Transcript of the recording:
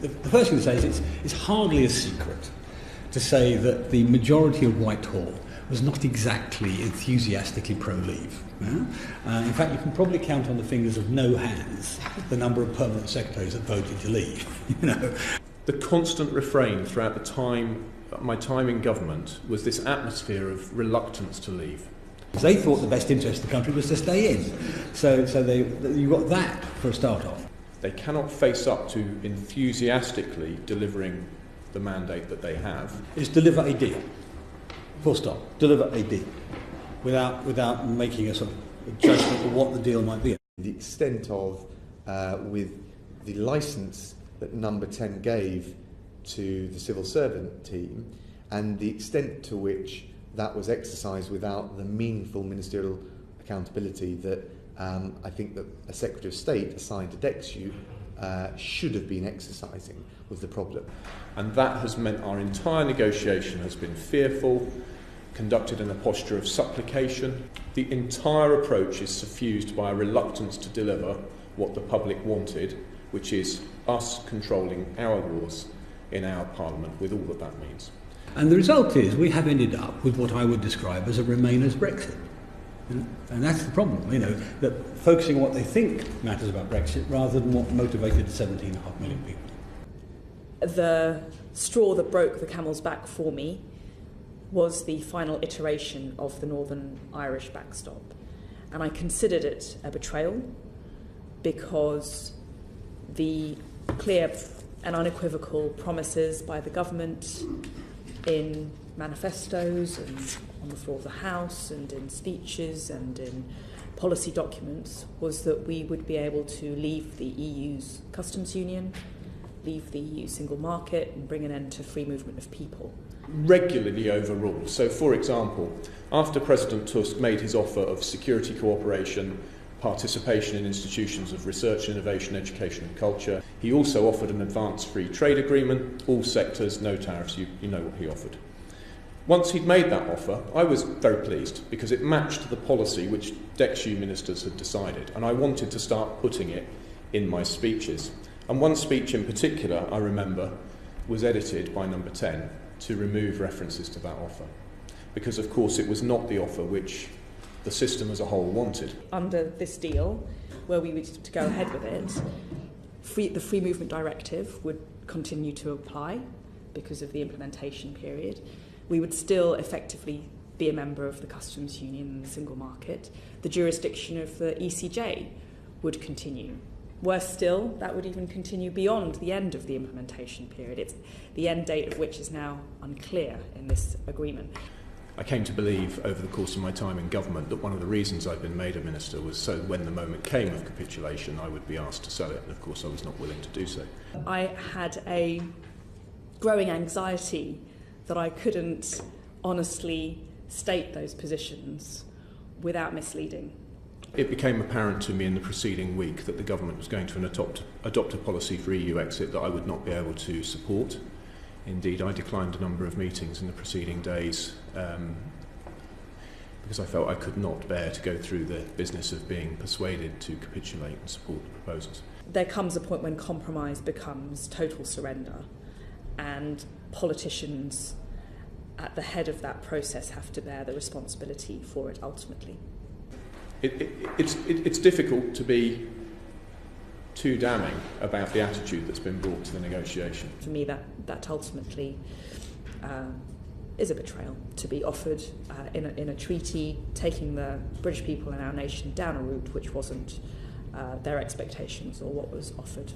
The first thing to say is it's hardly a secret to say that the majority of Whitehall was not exactly enthusiastically pro-leave. Yeah? In fact, you can probably count on the fingers of no hands the number of permanent secretaries that voted to leave. The constant refrain throughout my time in government was this atmosphere of reluctance to leave. They thought the best interest of the country was to stay in. So you got that for a start off. They cannot face up to enthusiastically delivering the mandate that they have. It's deliver a deal. Full stop. Deliver a deal. Without making a sort of judgment of what the deal might be. The extent of, with the licence that Number 10 gave to the civil servant team, and the extent to which that was exercised without the meaningful ministerial accountability that I think that a Secretary of State assigned to DExEU should have been exercising was the problem. And that has meant our entire negotiation has been fearful, conducted in a posture of supplication. The entire approach is suffused by a reluctance to deliver what the public wanted, which is us controlling our wars in our Parliament, with all that means. And the result is we have ended up with what I would describe as a Remainers Brexit. And that's the problem, that focusing on what they think matters about Brexit rather than what motivated 17.5 million people. The straw that broke the camel's back for me was the final iteration of the Northern Irish backstop. And I considered it a betrayal because the clear and unequivocal promises by the government in manifestos and on the floor of the House and in speeches and in policy documents was that we would be able to leave the EU's customs union, leave the EU single market and bring an end to free movement of people. Regularly overruled. So, for example, after President Tusk made his offer of security cooperation, participation in institutions of research, innovation, education and culture, he also offered an advanced free trade agreement, all sectors, no tariffs, you know what he offered. Once he'd made that offer, I was very pleased because it matched the policy which DExEU ministers had decided, and I wanted to start putting it in my speeches. And one speech in particular, I remember, was edited by Number 10 to remove references to that offer, because of course it was not the offer which the system as a whole wanted. Under this deal, where we were to go ahead with it, the Free Movement Directive would continue to apply because of the implementation period. We would still effectively be a member of the customs union and the single market. The jurisdiction of the ECJ would continue. Worse still, that would even continue beyond the end of the implementation period. It's the end date of which is now unclear in this agreement. I came to believe over the course of my time in government that one of the reasons I'd been made a minister was so when the moment came of capitulation I would be asked to sell it, and of course I was not willing to do so. I had a growing anxiety that I couldn't honestly state those positions without misleading. It became apparent to me in the preceding week that the government was going to adopt a policy for EU exit that I would not be able to support. Indeed, I declined a number of meetings in the preceding days because I felt I could not bear to go through the business of being persuaded to capitulate and support the proposals. There comes a point when compromise becomes total surrender, and politicians at the head of that process have to bear the responsibility for it ultimately. It's difficult to be too damning about the attitude that's been brought to the negotiation. For me, that ultimately is a betrayal, to be offered in a treaty, taking the British people and our nation down a route which wasn't their expectations or what was offered.